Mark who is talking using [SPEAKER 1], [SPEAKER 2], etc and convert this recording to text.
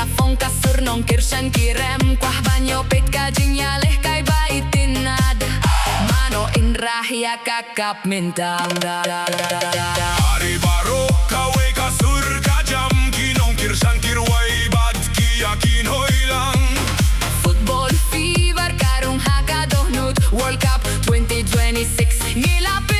[SPEAKER 1] la fonka surnon kirshen kirem Kwah banyo petka jinyaleh kay baitinad Mano in rahia kakap mintang
[SPEAKER 2] Ari baro kawe kasur kajam Kinong kirshan kirway bad kiyakin hoilang
[SPEAKER 1] Football fever karong hakadohnut World Cup 2026 Ngilap